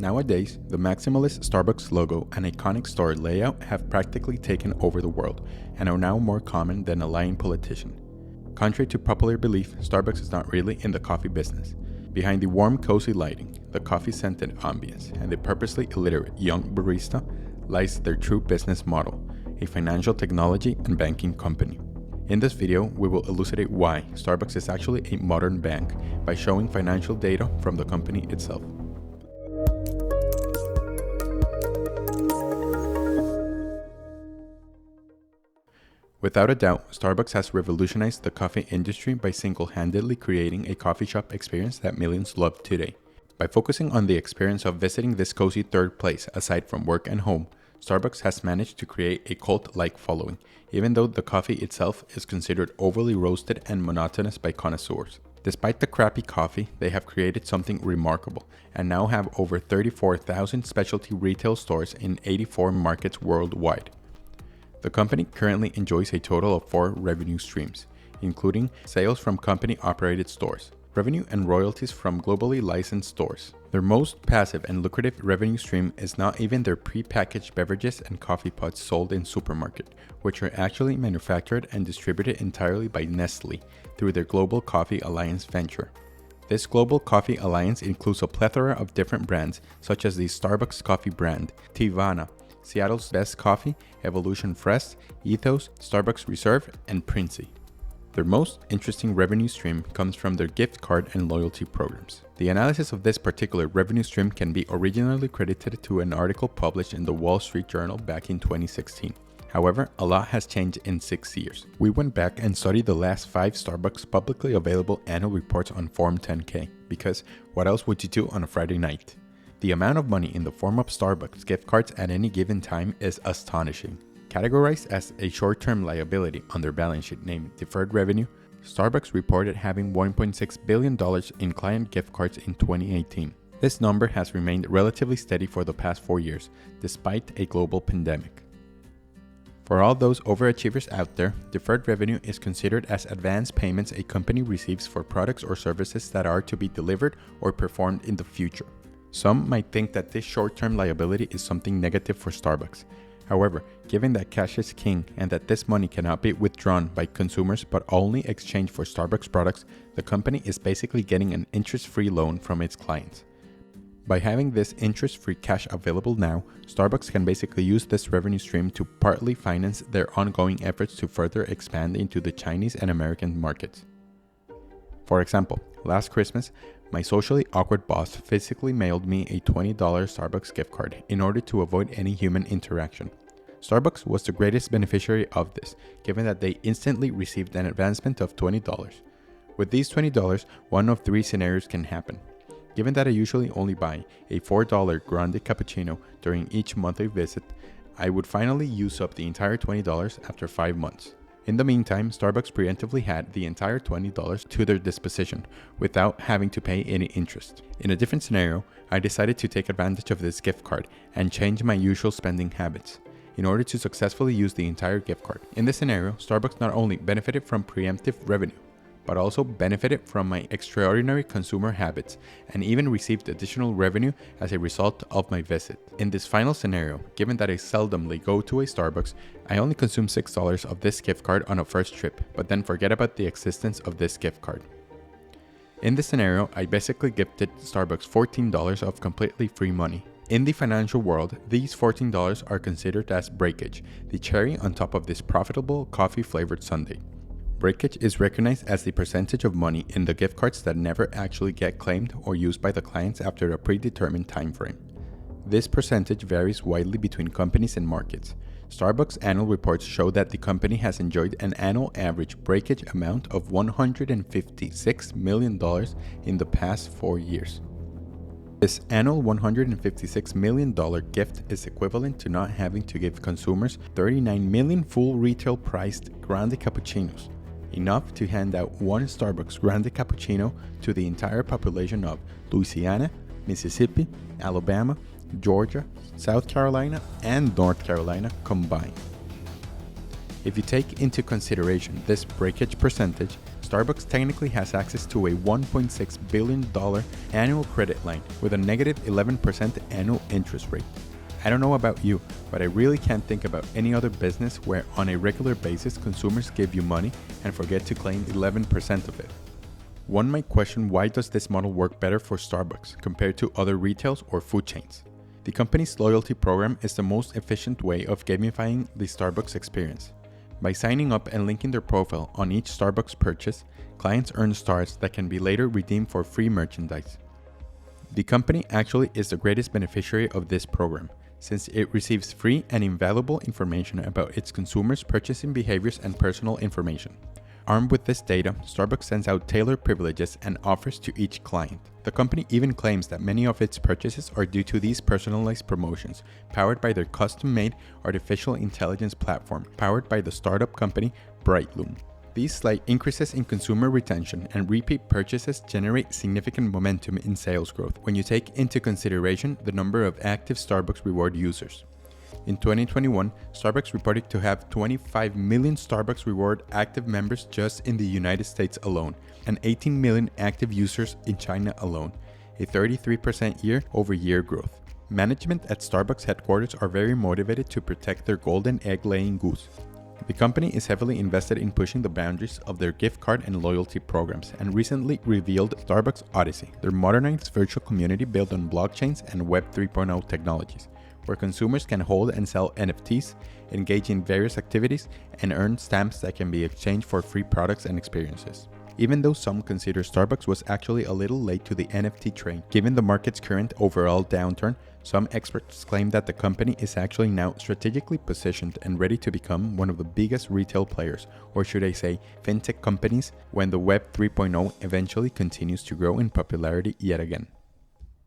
Nowadays, the maximalist Starbucks logo and iconic store layout have practically taken over the world and are now more common than a lying politician. Contrary to popular belief, Starbucks is not really in the coffee business. Behind the warm, cozy lighting, the coffee-scented ambience, and the purposely illiterate young barista lies their true business model, a financial technology and banking company. In this video, we will elucidate why Starbucks is actually a modern bank by showing financial data from the company itself. Without a doubt, Starbucks has revolutionized the coffee industry by single-handedly creating a coffee shop experience that millions love today. By focusing on the experience of visiting this cozy third place aside from work and home, Starbucks has managed to create a cult-like following, even though the coffee itself is considered overly roasted and monotonous by connoisseurs. Despite the crappy coffee, they have created something remarkable and now have over 34,000 specialty retail stores in 84 markets worldwide. The company currently enjoys a total of 4 revenue streams, including sales from company-operated stores, revenue and royalties from globally licensed stores. Their most passive and lucrative revenue stream is not even their pre-packaged beverages and coffee pods sold in supermarket, which are actually manufactured and distributed entirely by Nestle through their Global Coffee Alliance venture. This Global Coffee Alliance includes a plethora of different brands such as the Starbucks coffee brand, Tivana, Seattle's Best Coffee, Evolution Fresh, Ethos, Starbucks Reserve, and Princey. Their most interesting revenue stream comes from their gift card and loyalty programs. The analysis of this particular revenue stream can be originally credited to an article published in the Wall Street Journal back in 2016. However, a lot has changed in 6 years. We went back and studied the last 5 Starbucks publicly available annual reports on Form 10K, because what else would you do on a Friday night? The amount of money in the form of Starbucks gift cards at any given time is astonishing. Categorized as a short-term liability on their balance sheet named deferred revenue, Starbucks reported having $1.6 billion in client gift cards in 2018. This number has remained relatively steady for the past 4 years, despite a global pandemic. For all those overachievers out there, deferred revenue is considered as advance payments a company receives for products or services that are to be delivered or performed in the future. Some might think that this short-term liability is something negative for Starbucks. However, given that cash is king and that this money cannot be withdrawn by consumers but only exchanged for Starbucks products, the company is basically getting an interest-free loan from its clients. By having this interest-free cash available now, Starbucks can basically use this revenue stream to partly finance their ongoing efforts to further expand into the Chinese and American markets. For example, last Christmas, my socially awkward boss physically mailed me a $20 Starbucks gift card in order to avoid any human interaction. Starbucks was the greatest beneficiary of this, given that they instantly received an advancement of $20. With these $20, one of 3 scenarios can happen. Given that I usually only buy a $4 grande cappuccino during each monthly visit, I would finally use up the entire $20 after 5 months. In the meantime, Starbucks preemptively had the entire $20 to their disposition without having to pay any interest. In a different scenario, I decided to take advantage of this gift card and change my usual spending habits in order to successfully use the entire gift card. In this scenario, Starbucks not only benefited from preemptive revenue, but also benefited from my extraordinary consumer habits and even received additional revenue as a result of my visit. In this final scenario, given that I seldomly go to a Starbucks, I only consume $6 of this gift card on a first trip, but then forget about the existence of this gift card. In this scenario, I basically gifted Starbucks $14 of completely free money. In the financial world, these $14 are considered as breakage, the cherry on top of this profitable coffee-flavored sundae. Breakage is recognized as the percentage of money in the gift cards that never actually get claimed or used by the clients after a predetermined time frame. This percentage varies widely between companies and markets. Starbucks annual reports show that the company has enjoyed an annual average breakage amount of $156 million in the past 4 years. This annual $156 million gift is equivalent to not having to give consumers 39 million full retail priced grande cappuccinos, enough to hand out 1 Starbucks grande cappuccino to the entire population of Louisiana, Mississippi, Alabama, Georgia, South Carolina, and North Carolina combined. If you take into consideration this breakage percentage, Starbucks technically has access to a $1.6 billion annual credit line with a negative 11% annual interest rate. I don't know about you, but I really can't think about any other business where on a regular basis consumers give you money and forget to claim 11% of it. One might question, why does this model work better for Starbucks compared to other retails or food chains? The company's loyalty program is the most efficient way of gamifying the Starbucks experience. By signing up and linking their profile on each Starbucks purchase, clients earn stars that can be later redeemed for free merchandise. The company actually is the greatest beneficiary of this program, since it receives free and invaluable information about its consumers' purchasing behaviors and personal information. Armed with this data, Starbucks sends out tailored privileges and offers to each client. The company even claims that many of its purchases are due to these personalized promotions, powered by their custom-made artificial intelligence platform, powered by the startup company Brightloom. These slight increases in consumer retention and repeat purchases generate significant momentum in sales growth when you take into consideration the number of active Starbucks Reward users. In 2021, Starbucks reported to have 25 million Starbucks Reward active members just in the United States alone, and 18 million active users in China alone, a 33% year-over-year growth. Management at Starbucks headquarters are very motivated to protect their golden egg-laying goose. The company is heavily invested in pushing the boundaries of their gift card and loyalty programs, and recently revealed Starbucks Odyssey, their modernized virtual community built on blockchains and Web 3.0 technologies, where consumers can hold and sell NFTs, engage in various activities, and earn stamps that can be exchanged for free products and experiences. Even though some consider Starbucks was actually a little late to the NFT train, given the market's current overall downturn, some experts claim that the company is actually now strategically positioned and ready to become one of the biggest retail players, or should I say, fintech companies, when the Web 3.0 eventually continues to grow in popularity yet again.